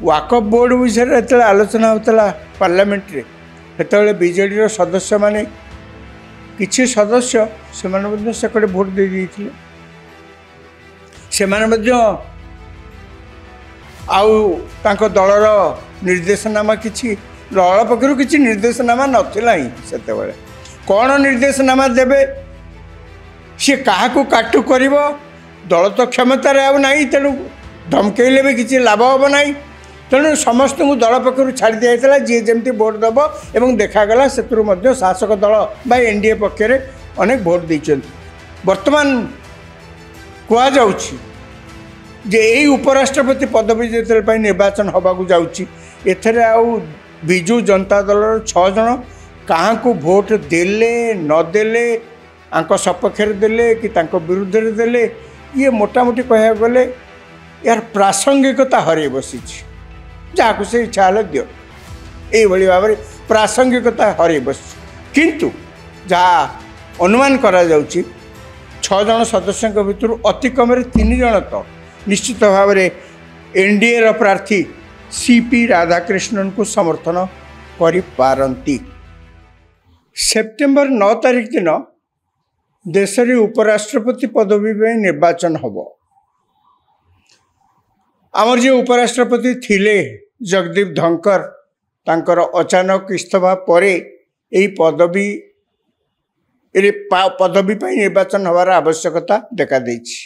वाकफ board विषय जो आलोचना होता पार्लियामेंट रे सेतबेले बीजेडी सदस्य माने किछि सदस्य से भोट दे देइथिले आउ दलर निर्देशनामा किछि दल पक्षर किछि निर्देशनामा नथिला ही सेतबेले कौन निर्देशनामा देबे सी काहाकू काटू कर दल तो क्षमतार आई तेणु धमकेले भी किसी लाभ हम ना तेणु समस्त को दल पक्षर छाड़ दिया जी जमी भोट दब और देखागला से शासक दल बा एनडीए पक्षर अनेक भोट देते बर्तमान कहुच्छी जे यही उपराष्ट्रपति पदवी जो निर्वाचन होगाकू जाऊँगी आउ विजु जनता दल 6 जन क्या भोट देले नदेले सपक्ष देले कि विरुद्ध देले ये मोटामोटी कह गले यार प्रासंगिकता हर बसी जहाँ से इच्छा है दियो ये भाव में प्रासंगिकता हर बस किंतु जहाँ अनुमान करा जाउची 6 जन सदस्यों भितर अति कम 3 जन तो निश्चित भाव में एनडीए रो प्रार्थी सीपी राधाकृष्णन को समर्थन करि पारंती। सेप्टेम्बर 9 तारिख दिन देश रे उपराष्ट्रपति पदवी में निर्वाचन हम आमर जो उपराष्ट्रपति थिले जगदीप धनकर तांकर अचानक इस्तीफा परे यही पदवी निर्वाचन हमार आवश्यकता देखा देछि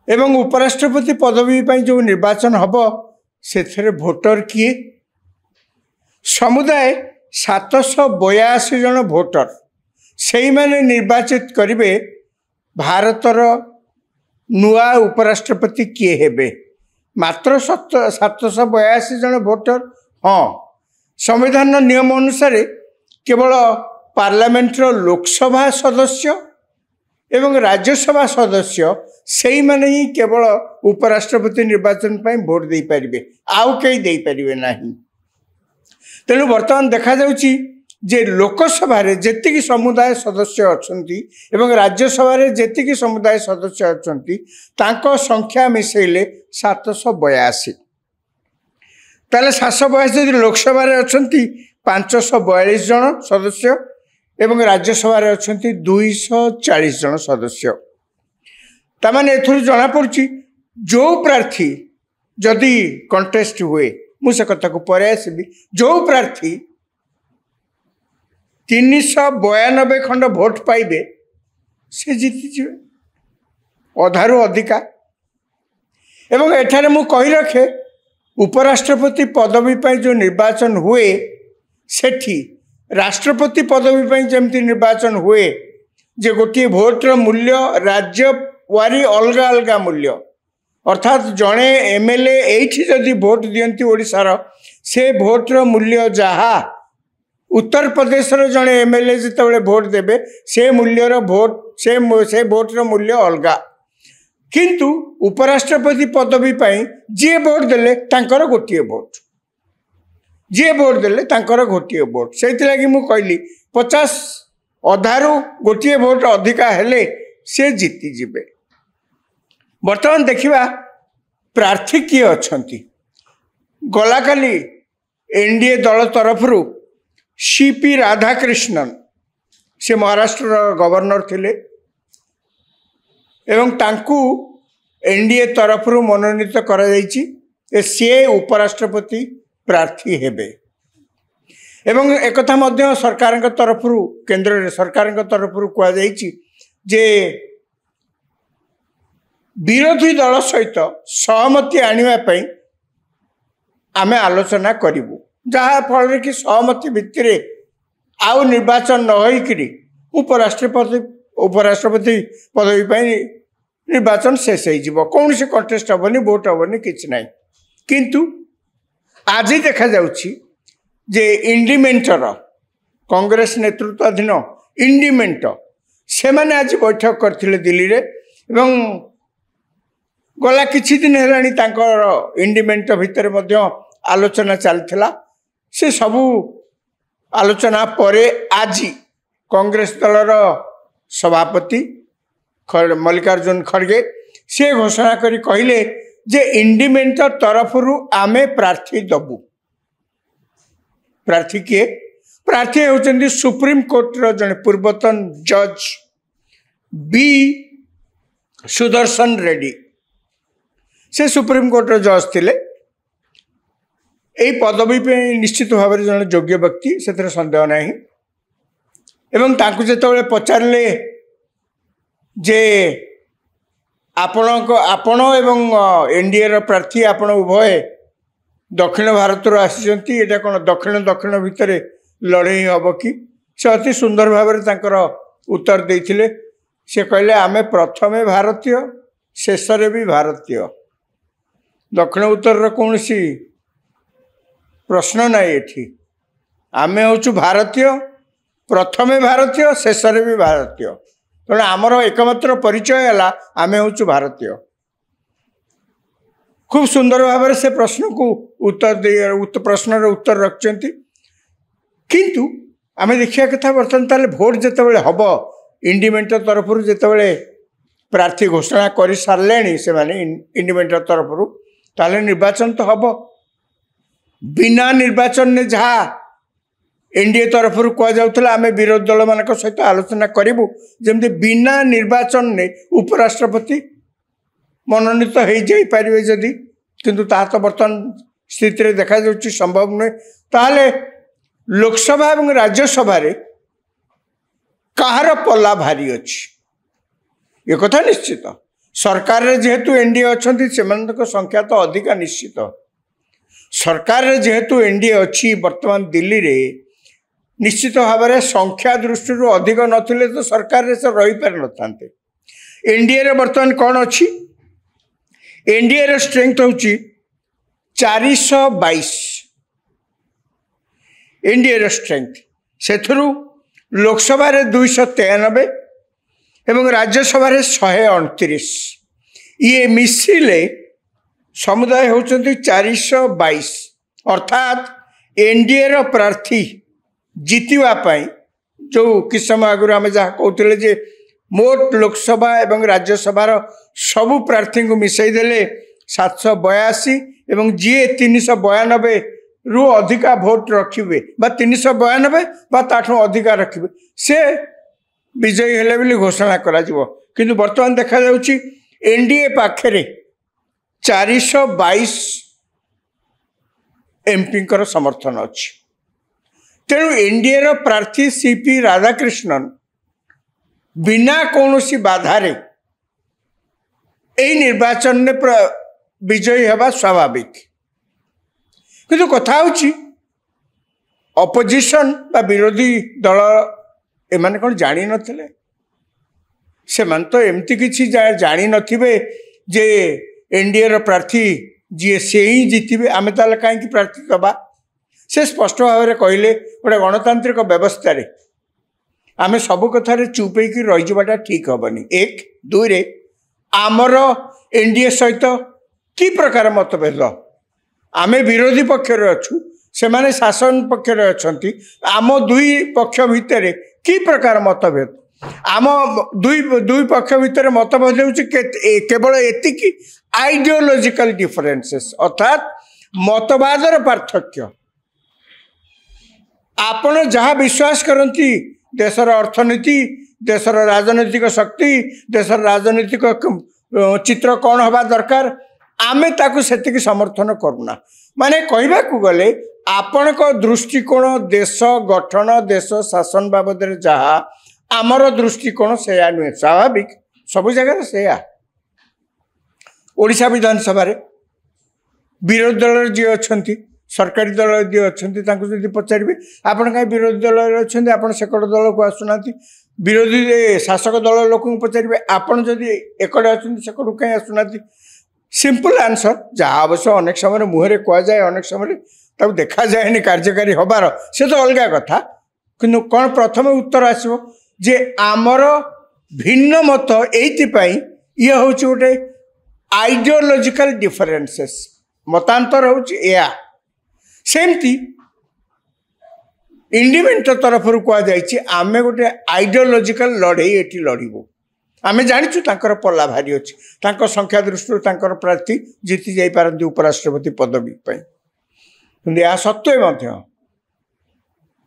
एवं उपराष्ट्रपति पदवी जो निर्वाचन हम से भोटर किए समुदाय 782 जन भोटर से मैंने निर्वाचित करेंगे भारतर नुआ उपराष्ट्रपति किए हेबे मात्र 782 जन भोटर। हाँ संविधान नियम अनुसार केवल पार्लियामेंटर लोकसभा सदस्य एवं राज्यसभा सदस्य से मैंने ही केवल उपराष्ट्रपति निर्वाचन पर भोट दे पारे आउ कई दे पारे ना तेणु बर्तमान देखा जाउची जे लोकसभा जेतिकी समुदाय सदस्य अछंती एवं राज्यसभा जेतिकी समुदाय सदस्य अछंती तांको संख्या मिसेले 782 ताले 782 लोकसभा अछंती 542 जन सदस्य एवं राज्यसभा अछंती 240 जन सदस्य तामाने एथुर जना पड़ची जो प्रार्थी जदि कंटेस्ट हुए मुझे कथा को पर आसबी जो प्रार्थी 392 खंड भोट पाइबे से जीतीजे अधारू अधिका एवं एठारे मु कही रखे उपराष्ट्रपति पदवी पर जो निर्वाचन हुए सेठी राष्ट्रपति पदवी पर जमती निर्वाचन हुए जे गोटे भोटर मूल्य राज्य वारी अलग अलग मूल्य अर्थात जड़े एमएलए एठी जदि भोट दियंती ओडिशार से भोटर मूल्य जहा उत्तर प्रदेश जड़े एमएलए जिते भोट देवे से मूल्यर भोट से भोटर मूल्य अलग किंतु उपराष्ट्रपति पदवी पाई जी भोट देले तांकर गोटे भोट जी भोट देले तांकर गोटे भोट से लगी मु कहली 50 अधारू गोटे भोट अधिका हेले से जीती जिबे। बर्तमान देखिबा प्रार्थी किए अछंती गला काली एनडीए दल तरफ सीपी राधाकृष्णन से महाराष्ट्र गवर्नर थिले एवं तांकू एनडीए तरफ मनोनीत करा जायछि सी उपराष्ट्रपति प्रार्थी हेबे एवं एकथा मध्य सरकार तरफ केंद्र सरकार तरफ कह जायछि जे विरोधी दल सहित सहमति आने आमे आलोचना करूँ जहाँ फल कि सहमति भित्तिर आउ निर्वाचन न होकरी उपराष्ट्रपति पदवी पर निर्वाचन शेष हो कौन से कंटेस्ट हेनी भोट हेनी कि ना किंतु आज देखा जे इंडिमेंटर कांग्रेस नेतृत्वाधीन इंडिमेंट से माने आज बैठक करथिले दिल्ली रे एवं गला किछि दिन हेलानी तांकर इंडिमेंट भितर मध्य आलोचना चलथिला से सबू आलोचना परे आज कांग्रेस दलर सभापति मल्लिकार्जुन खड़गे से घोषणा करी कहले जे इंडिपेंडेंट तरफ आमे प्रार्थी दबू। प्रार्थी किए? प्रार्थी होउछन्ती सुप्रीम कोर्ट रो जने पूर्वतन जज बी सुदर्शन रेड्डी। से सुप्रीम कोर्ट रो जज थिले। एई पदवी पे निश्चित भाव में जने योग्य व्यक्ति, से संदेह नहीं। एवं ताकू जेतबेले पचारले जे आपण एवं एनडीए रो प्रार्थी आपण उभय दक्षिण भारत आसी, एटा कौन दक्षिण दक्षिण भितर लड़ई हम कि? से अति सुंदर भाव में उत्तर देते। से कहले आमे प्रथमे भारतीय शेष भी भारतीय। दक्षिण उत्तर कौन सी प्रश्न नहीं एठी। आमे हूँ भारतीय, प्रथमे भारतीय शेष भी भारतीय। तेणु आमर एकमात्र परिचय है आमे हूँ भारतीय। खूब सुंदर भाव में से प्रश्न को उत्तर प्रश्न उत्तर रखिंट। किंतु आमे देखिया कथा बर्तमान ताले भोट जितेबाला हम इंडिपेंडेंट तरफ जितेबाला प्रार्थी घोषणा कर सारे से इंडिपेंडेंट तरफ ताले निर्वाचन तो हम बिना निर्वाचन ने जहाँ एनडीए तरफ कहुला आम विरोधी दल मान सहित आलोचना करूँ जमी बिना निर्वाचन ने उपराष्ट्रपति मनोनीत हो जापारे जदि, किंतु ता तो बर्तमान स्थिति देखा जाउछि संभव नुहे। ताहले लोकसभा और राज्यसभा कहार पल्ला भारी अच्छी ये कथा निश्चित। सरकार जेहेतु एनडीए अच्छा से संख्या तो अधिका निश्चित। सरकार जेहेतु एनडीए अच्छी वर्तमान दिल्ली रे निश्चित भाव में संख्या दृष्टि अधिक नथिले तो सरकार से रही पार न। एनडीए रे वर्तमान कौन अच्छी? एनडीए रे स्ट्रेंथ होची 422। एनडीए रे स्ट्रेंथ से लोकसभा 293 एवं राज्यसभा 129। ये मिसिले समुदाय होचंती 422। अर्थात एनडीए रो प्रार्थी जीतवा पाई जो किस समय आगुरी आम जहाँ कहते जे मोट लोकसभा एवं राज्यसभा सबू प्रार्थी को मिसई देले 782 एवं जी 392 रु अधिका भोट रखिए 392 ताठू अधिका रखिए से विजयी हेले बोली घोषणा करा जिवो। किंतु वर्तमान देखा जाउछि एनडीए पाखरे 422 एमपी समर्थन अच्छी। तेणु एनडीए रो प्रार्थी सीपी राधाकृष्णन बिना कौनसी बाधारे यही निर्वाचन ने विजयी हवा स्वाभाविक। किंतु कथा होची अपोजिशन बा विरोधी दल एमाने कौन जानी नथिले? से मन तो एमती किसी जानी नथिबे जे एनडीए रो प्रार्थी जी से ही जीतबे आमे ताले काहे प्रार्थी दबा? से स्पष्ट भाव में कहले गोटे गणतांत्रिक व्यवस्था रे आमे सब कथार चुप होकर रहीजाटा ठीक हेनी। एक दुई आमर एनडीए सहित कि प्रकार मतभेद? आमे विरोधी पक्षर अच्छु, से माने शासन पक्षर अच्छी। आम दुई पक्ष भितर कि प्रकार मतभेद? आम दुई पक्ष भितर मतभेद होउछि केवल एतिकी आइडियोलॉजिकल डिफरेंसेस अर्थात मतवादर पार्थक्य। आपण जहाँ विश्वास करती देशर अर्थनीति, देशर राजनैतिक शक्ति, देशर राजनैतिक चित्र कौन हवा दरकार आमे ताकू सेतिकी समर्थन करूना। माने कहबा को गले आपण को दृष्टिकोण देश गठन देश शासन बाबद जहाँ आमर दृष्टिकोण से नुहे। स्वाभाविक सब जगह से ओडिशा विधानसभा विरोधी दल जी अच्छा सरकारी दल जी अच्छा जब पचारे आपड़ कहीं विरोधी दल अच्छा आप सेकड़ दल को आसुना विरोधी शासक दल लोक पचारे आपड़ जदि एकड़े अच्छा सेकड़ कहीं आसुना। सिंपल आंसर जहाँ अवश्य अनेक समय मुहरे कहुए अनेक समय देखा जाए कार्यकारी हबार से तो अलग कथा। कि कौन प्रथम उत्तर आसो जे आमर भिन्न मत ये हूँ गोटे आइडियोलॉजिकल डिफरेंसेस मतांतर होया। सेमती इंडिपेंडेंट तरफ कहुई आमे गोटे आइडियोलॉजिकल लड़ई ये लड़ू आमे जानिछु तांकर पल्ला भारी अछि तांकर संख्या दृष्टि तांकर प्रार्थी जीति जाई पारंती उपराष्ट्रपति पदवी पई किंतु या सत्वे मध्य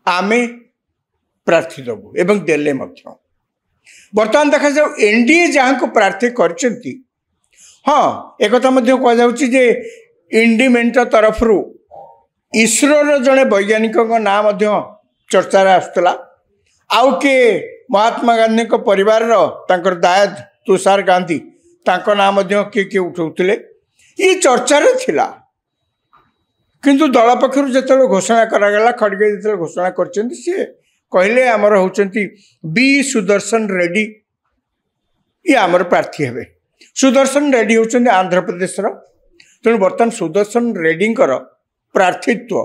आमे प्रार्थी दबु एवं देले मध्य वर्तमान देखा जाऊ एनडीए जहां को प्रार्थी करचंती हाँ एक कथा मध्य कह जाउची जे इंडिमेंट तरफ रु इसरो रो जने वैज्ञानिक नाम मध्य चर्चा रे आस्तला आउ के महात्मा गांधी को परिवार रो तांकर दायद तुषार गांधी तांको नाम मध्य के उठाउतले ये चर्चा रे थिला किंतु दल पक्षर जो घोषणा करागला खड़गे जो घोषणा कर कहले आमर होचंती बी सुदर्शन रेड्डी ये आमर प्रार्थी हेबे सुदर्शन रेड्डी होचंती आंध्र प्रदेश रो तेणु बर्तमान सुदर्शन रेड्डी प्रार्थीत्व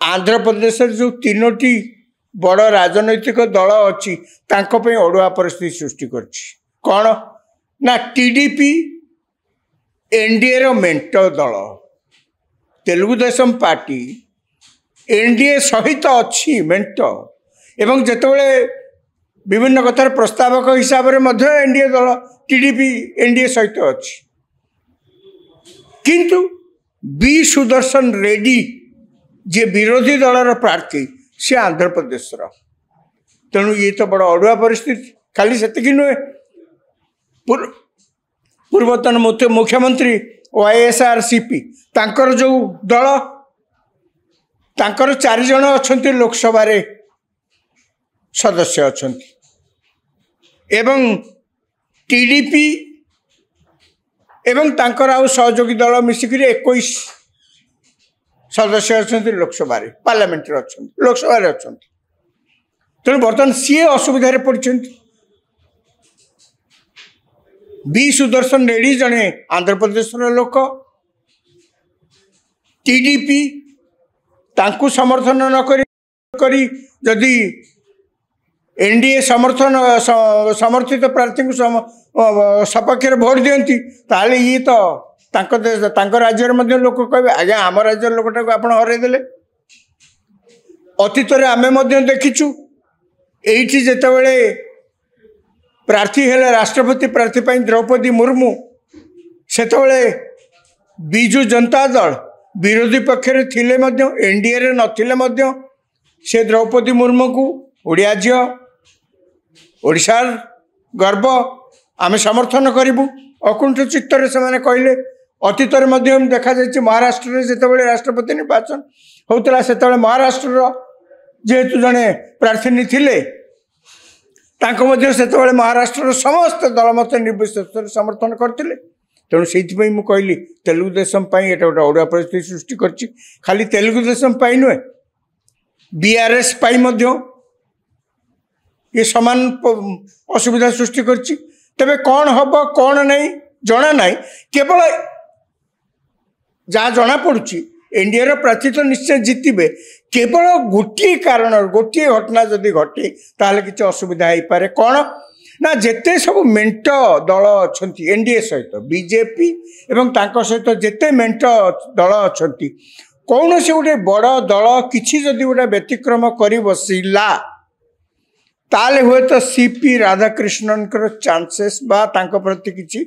आंध्र प्रदेश जो तीनोटी बड़ राजनैतिक दल अच्छी अड़ुआ परिस्थिति सृष्टि कौन ना टीडीपी एनडीए रो मेंट दल तेलुगुदेशम पार्टी एनडीए सहित अच्छी मेंट एवं जितेबाला विभिन्न कथार प्रस्तावक हिसाब से एनडीए दल टीडीपी एनडीए सहित अच्छी किंतु बी सुदर्शन रेड्डी जे विरोधी दलर प्रार्थी सी आंध्र प्रदेश तेणु ये तो बड़ अड़ुआ परिस्थिति खाली से नुहे पूर्वतन मुख्यमंत्री वाईएसआरसीपी तांकर जो दल तांकर 4 जन अच्छा लोकसभा सदस्य अच्छा एवं टीडीपी एवं तांकर आउ सहयोगी दल मिसिक 21 सदस्य अच्छा लोकसभा पार्लियामेंट अच्छा लोकसभा अच्छा तेणु बर्तमान सी असुविधा पड़ते बी सुदर्शन रेड्डी जने आंध्र प्रदेश लोक टीडीपी तांकु समर्थन न करी जदि एनडीए समर्थित प्रार्थी को सपक्ष भोट दियंती ताले ये तो तांको राज्य लोक कहे आज्ञा आम राज्य लोकटा को आप हरईदे अतीत आम देखीचु एठी जेतेबेले प्रार्थी हेले राष्ट्रपति प्रार्थी द्रौपदी मुर्मू सेतेबेले बिजु जनता दल विरोधी पक्षरे थिले मध्य एनडीए रे नथिले मध्य से द्रौपदी मुर्मू को ओडिया झील ओडिशार गर्व आमे समर्थन करूँ अकुंठ चित्तर से कहले अतीत देखा जाए महाराष्ट्र जितेबाला राष्ट्रपति निर्वाचन होता से महाराष्ट्र जेहेतु जड़े प्रार्थी थिले से महाराष्ट्र समस्त दलमत निर्विशेष समर्थन करते तेणु से कहली तेलुगुदेशम ये गोटे अड़ुआ परिस्थिति सृष्टि कर खाली तेलुगुदेशम नुहे बीआरएस ये समान असुविधा सृष्टि कर तेरे कौन हम कौन नहीं जना ना केवल जहाँ जना पड़ी एनडीए रो प्रार्थी तो निश्चय जितबे केवल गोटे कारण गोटे घटना जदि घटे ताहले किसी असुविधा हो पारे कौन ना जेते सब मेंट दल अच्छा एनडीए सहित बीजेपी एवं तांको सहित जेते मेंट दल अच्छा कौन से गोटे बड़ दल किसी जदि गोटे व्यतिक्रम कर बसला ताले हुए तो सीपी राधाकृष्णन चांसेस बा तांको प्रति किसी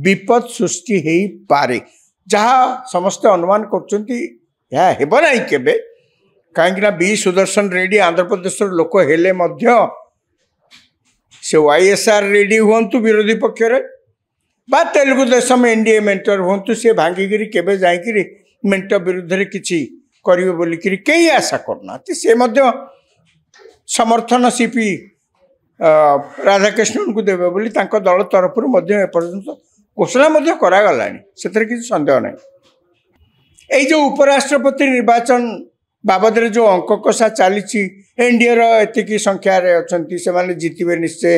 विपद सृष्टि हो पारे जहाँ समस्त अनुमान करना केबे कहीं बी सुदर्शन रेड्डी आंध्र प्रदेश लोक हेले मध्य से वाईएसआर रेड्डी हुंतु विरोधी पक्षरे बा तेलुगुदेशम एनडीए मेंटर हुंतु से भांगिकी केबे जाइकिरी मेंट विरुद्ध किसी करिवे बोलिकिरी कई आशा करना से मध्य समर्थन सीपी राधाकृष्णन को देवे बोली तांको दल तरफ एपर्यंत घोषणा करागलानी से किसी संदेह ना यही जो उपराष्ट्रपति निर्वाचन बाबद जो अंक कषा चली एनडीए री संख्यार अच्छा से जितबे निश्चय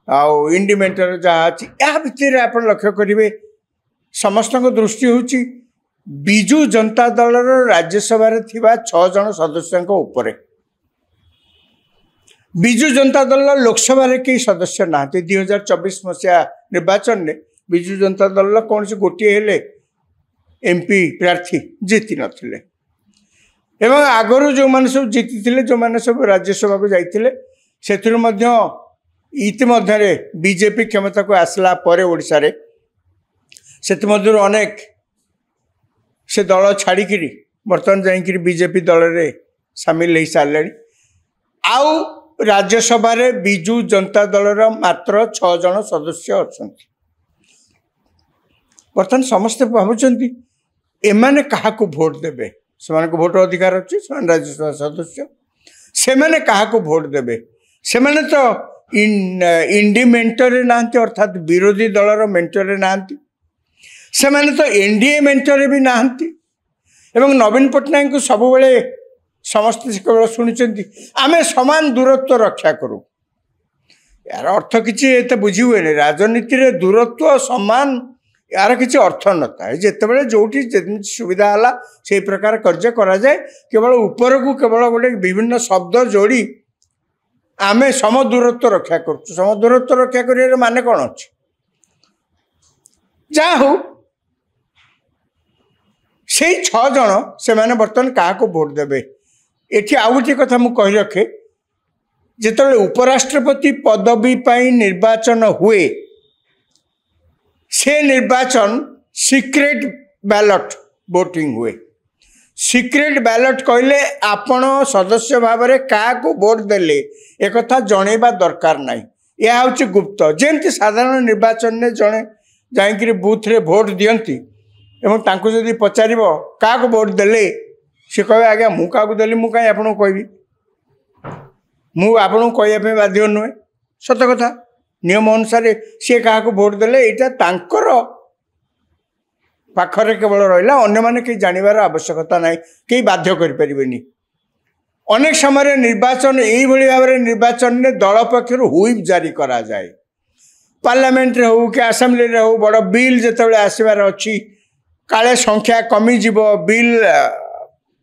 आउ इंडिमेंटर जहाँ अच्छी या भितर आप लक्ष्य करेंगे समस्त दृष्टि हूँ बिजु जनता दल राज्यसभा 6 जन सदस्यों उपरे बिजु जनता दल लोकसभा कई सदस्य ना 2024 मसीहा निर्वाचन में बिजु जनता दल कौन से गोटे हेले एमपी प्रार्थी जीति नथिले एवं आगरू जो माने सब जीति जो माने सब राज्यसभा को जाइथिले सेथिरु मध्य इतिमध्य बीजेपी क्षमता को आसला पर ओडिशा रे सेतमध्यरु अनेक से दल छाड़िकी बर्तमान जाइए बीजेपी दल रे सामिल हो सारे आउ राज्यसभा रे बिजु जनता दल मात्र 6 जन सदस्य अच्छा बर्तमान समस्ते भावुंट एमाने क्या भोट देवे से भोट अधिकार अच्छे राज्यसभा सदस्य से मैंने क्या भोट देवे से मैंने तो इंडी मेंटर ना अर्थात विरोधी दलर मेंटर ना से मैंने तो एनडीए मेंटर भी ना एवं नवीन पट्टनायक को सब समस्त केवल शुणी आमे समान दूरत्व रक्षा करूँ यार अर्थ कि बुझी हुए राजनीति रे दूरत्व समान यार किसी अर्थ नता जिते जो सुविधा है से प्रकार कार्य करा जाए केवल ऊपर को केवल गोटे विभिन्न शब्द जोड़ी आमे सम दूरत्व रक्षा करूँ सम दूरत्व रक्षा कर माने कौन अच्छे जा हो से 6 जन से माने बर्तमान क्या भोट देवे एठी आउ गोटे कथा मु कहि रखे जिते उपराष्ट्रपति पदवी पाई निर्वाचन हुए से निर्वाचन सीक्रेट बैलेट वोटिंग हुए सीक्रेट बैलेट कहले आपण सदस्य भाव में क्या भोट देले एक कथा जनइबा दरकार नहीं यह हूँ गुप्त जमती साधारण निर्वाचन में जड़े जाकि बूथ रे भोट दियंती एवं तांको जदि पचार क्या भोट देले सी कहे आज्ञा मु क्या देली मु कहीं आपको कहबी मु आपको कहवाई बाध्य नुहे सत कथा नियम अनुसार सी क्या भोट देले यहाँ पाखरे केवल रहा अन्य माने कहीं जानवर आवश्यकता ना कहीं बाध्य करें अनेक समय निर्वाचन यही भाव में निर्वाचन में दल पक्षर हुईप जारी करा जाए पार्लियामेंट रे हो कि असेंबली रे हो बड़ बिल जिते आसबार अच्छी काले संख्या कमिज बिल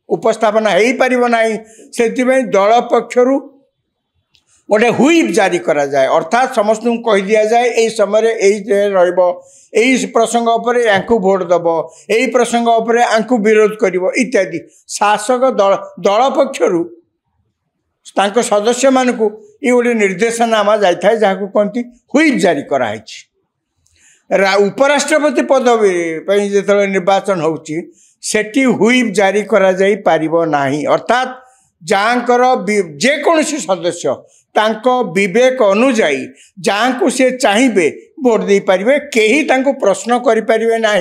उपस्थापन हो पार ना से दल पक्षर गोटे हुईप जारी करा जाए अर्थात समस्त को कही दि जाए यही समय यही प्रसंग पर यांकु भोट दब यही प्रसंग पर यांकु विरोध कर इत्यादि शासक दल पक्षर सदस्य मान को ये गोटे निर्देशनामा जाए जहाँ कहती हुईप जारी कराई उपराष्ट्रपति पदवी जो निर्वाचन होची सेठी हुईप जारी करा जाई पारिबो नाही अर्थात जहाँकर जेकोसी सदस्य तांको विवेक अनुजाई जहाँ को सी चाहिए भोट दे पारे कहीं तांको प्रश्न करें ना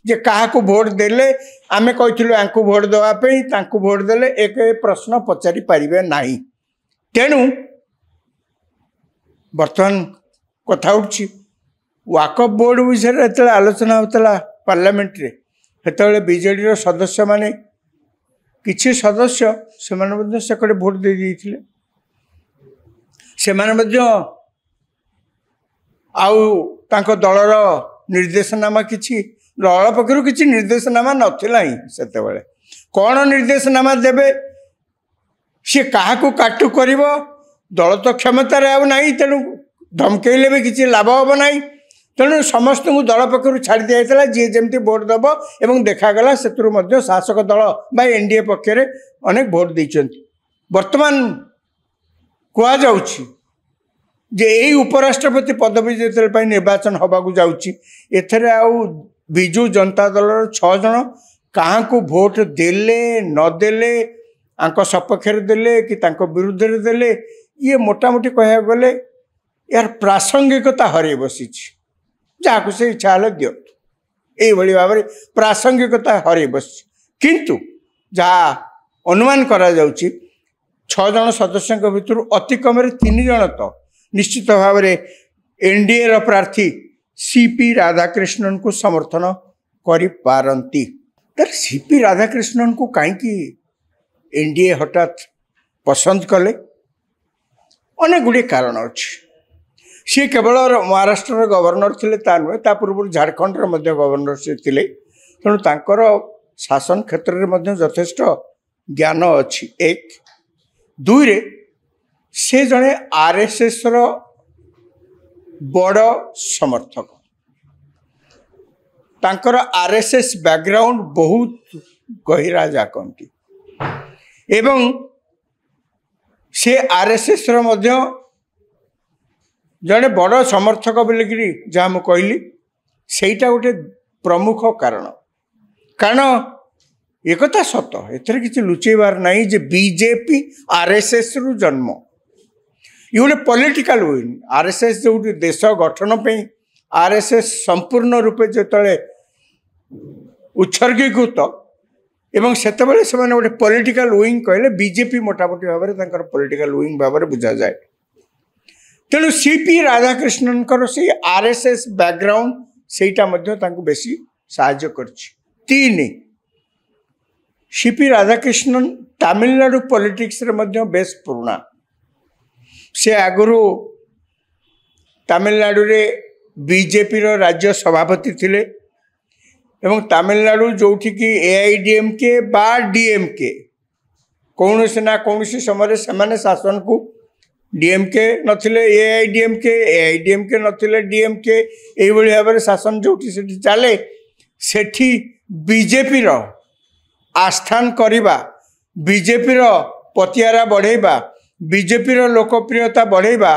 जे क्या भोट देले आमे कहथिलु यांकु भोट देवाई तांको भोट देले एक प्रश्न पचारि पारे ना तेणु बर्तमान कथा उठी वाकफ बोर्ड विषय जो आलोचना होता पार्लियामेंट रे सेतबेले बीजेडी सदस्य माने किछि सदस्य से भोट दे देइथिले आउ दलर निर्देशनामा किछि दल पक्षर किछि निर्देशनामा नथिला ही सेतबेले कौन निर्देशनामा देबे सी क्या काटु कर दल तो क्षमतार आई तेणु धमकेले भी किसी लाभ हम ना तेणु समस्त को दल पक्षर छाड़ दिया जी जमी भोट दब और देखागला से शासक दल बा एनडीए पक्षर अनेक भोट देते बर्तमान कहुच्छी जे यही उपराष्ट्रपति पदवी जो निर्वाचन होगाकू जाऊे आउ बिजु जनता दल 6 जन क्या भोट देले नदेले सपक्षर देले कि विरुद्ध देले ये मोटामोटी कह गले यार प्रासंगिकता हर बसी जहाँ से इच्छा है दिंतु यही भाव में प्रासंगिकता हर बस किंतु जहाँ अनुमान करा जाउची 6 जन सदस्यों भितर अति कम 3 जन तो निश्चित भाव में एनडीए प्रार्थी सीपी राधाकृष्णन को समर्थन करिपारंती तर सीपी राधाकृष्णन को कहीं एनडीए हठात पसंद कले अनेक गुड़े कारण अच्छी सी केवल महाराष्ट्र गवर्नर थे ता नुहे ता पूर्व झारखंड गवर्नर से थे तेणु तांकर शासन क्षेत्र में यथेष्ट ज्ञान अच्छी एक दुई से जड़े आरएसएस रो बड़ समर्थक तांकर आरएसएस बैकग्राउंड बहुत गहिरा जाकंती एवं से आरएसएस रो मध्य जड़े बड़ समर्थक बोलिकी जहाँ मुझे कहली सेटा गोटे प्रमुख कारण कारण एक सत एथर किसी लुचेबार नहीं जे बीजेपी आरएसएस रु जन्म ये गोटे पॉलिटिकल विन आरएसएस जो देश गठन पे आरएसएस संपूर्ण रूपे जो उत्सर्गीकृत एवं सेतबेले से गोटे पॉलिटिकल विंग कहले बीजेपी मोटामोटी भाव में पॉलिटिकल विंग भाव में बुझा जाए तेणु सीपी राधाकृष्णन से आरएसएस बैकग्राउंड सेटा बेसी साहाय्य करछि। तीन सीपी राधाकृष्णन तमिलनाडु पॉलिटिक्स रे मध्य बेस पुराना से आगुरु तमिलनाडु रे बीजेपी रो राज्य सभापति थिले एवं तमिलनाडु जोठी की एआईडीएमके बा डीएमके कौन से ना कौन समय से शासन को डीएमके नथिले एआईडीएमके नथिले डीएमके एई भली भाव में शासन जोठी सेठी चले सेठी बीजेपी रो आस्थान करिबा बीजेपी रो पतियारा बढ़ेबा बीजेपी रो लोकप्रियता बढ़ेबा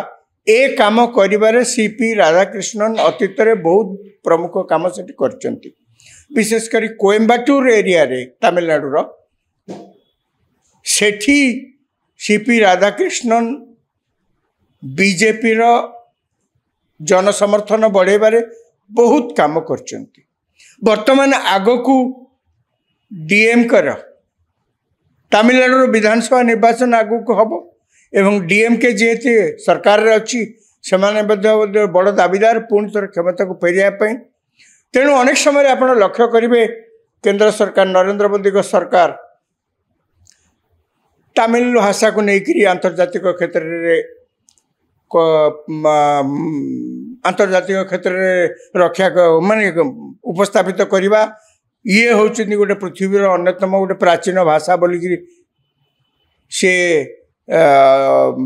ए काम करिबारे सीपी राधाकृष्णन अतीत रे बहुत प्रमुख काम सेठी करचंती विशेष करी कोयम्बाटूर एरिया रे तमिलनाडु रो सेठी सीपी राधाकृष्णन बीजेपी रो जनसमर्थन बढ़ेबारे बहुत काम करचंती। वर्तमान आगकू डीएम कर तमिलनाडु विधानसभा निर्वाचन आगकू हम एवं डीएमके जेहेतु सरकार रे अच्छी से बड़ दाबीदार पुणी थर क्षमता को फेरिया तेणु अनेक समय आप लक्ष्य करेंगे केंद्र सरकार नरेंद्र मोदी को सरकार तमिल भाषा को लेकर आंतर्जातिक क्षेत्र में आंतर्जातिक क्षेत्र में रक्षा माने उपस्थापित करवा ये होचनी गोटे पृथ्वीर अन्यतम गोटे प्राचीन भाषा बोलिकी से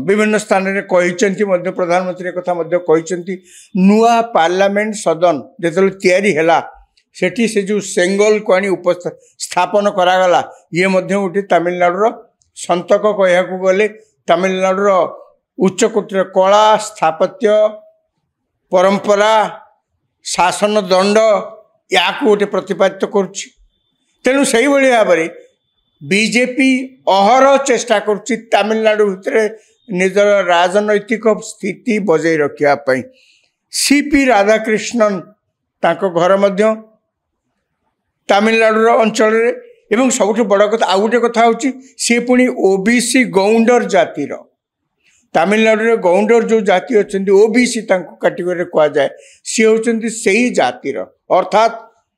विभिन्न स्थान में कहते प्रधानमंत्री कथा कहते नुआ पार्लियामेंट सदन जो तैयारी है सेठी से जो सेंगल को आनी स्थापन करागला ये गोटे तमिलनाडुर संतक कहया गले तमिलनाडुर उच्चकोटीर कला स्थापत्य परंपरा शासन दंड या गोटे प्रतिपादित करुच्ची तेणु से भाव में बीजेपी अहर चेष्टा करुच्ची तमिलनाडु भितर निजर राजनैतिक स्थिति बजाई रखापी सीपी राधाकृष्णन तांको घर मध्य तमिलनाडुर अंचल एवं सबुठ बड़ कथा आउ गोटे कथा होची सी पुणी ओबीसी गौंडर जातिर तमिलनाडु गौंडर जो जाति अच्छा ओबीसी कैटेगोरी कह जाए सी होती से ही जातिर अर्थात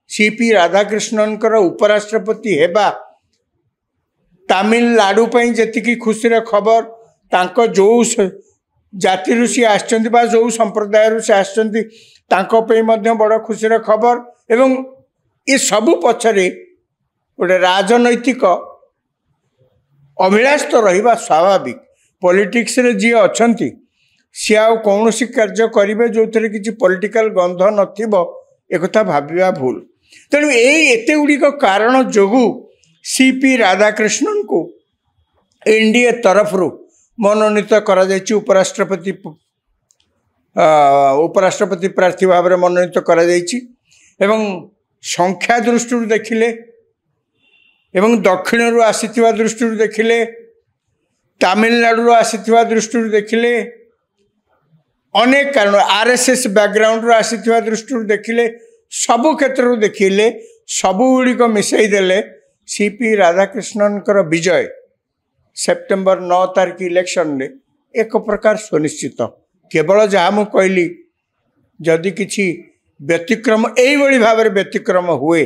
सीपी राधाकृष्णन उपराष्ट्रपति हेबा तमिलनाडु जी खुशी खबर तांको जो जाति सी आसचंती जो संप्रदाय से आसचंती बड़ खुशी खबर एवं ये सबू पछरे गोटे राजनैतिक अभिलाष तो रहिबा स्वाभाविक पॉलिटिक्स रे जी अच्छी सी आ कौन कार्य करेंगे जो थे किसी पॉलिटिकल गंध नथिबो एकथा भाविबा भूल तेणु एते गुड़िक कारण जोगु सीपी राधाकृष्णन को एनडीए तरफ मनोनीत करा जायछि उपराष्ट्रपति प्रार्थी भाव में मनोनीत करा जायछि एवं संख्या दृष्टि देखिले एवं दक्षिण रु आसीथिबा दृष्टि देखिले तमिलनाडु आसीथिबा दृष्टि देखिले अनेक कारण आरएसएस बैकग्राउंड रु आसीथिबा दृष्टि देखिले सबु क्षेत्र देखिले सबु गुड़िक मिसई देले सीपी राधाकृष्णन विजय सेप्टेम्बर 9 तारीख इलेक्शन में एक प्रकार सुनिश्चित केवल जहाँ मुझे कहली जदि किसी व्यतिक्रम यही भाव में व्यतिक्रम हुए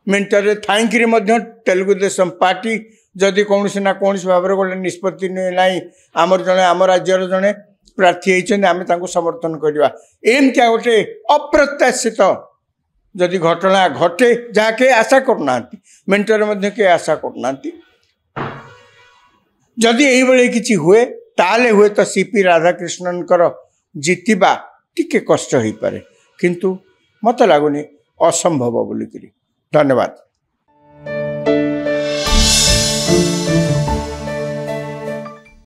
मिनटर थाइकी तेलुगु देशम पार्टी जदि कौन ना कौन भाव में गोटे निष्पत्ति ना आमर जड़े आम राज्यर जड़े प्रार्थी होती आम समर्थन करवा एमती गोटे अप्रत्याशित जदि घटना घटे जहाँ के आशा करना मिनटर के आशा करना जदि यही किसी हुए ताले हुए तो सीपी राधाकृष्णन जीतवा टिके कष्ट हो पारे किंतु मत लगुनि असंभव बोलिकी धन्यवाद।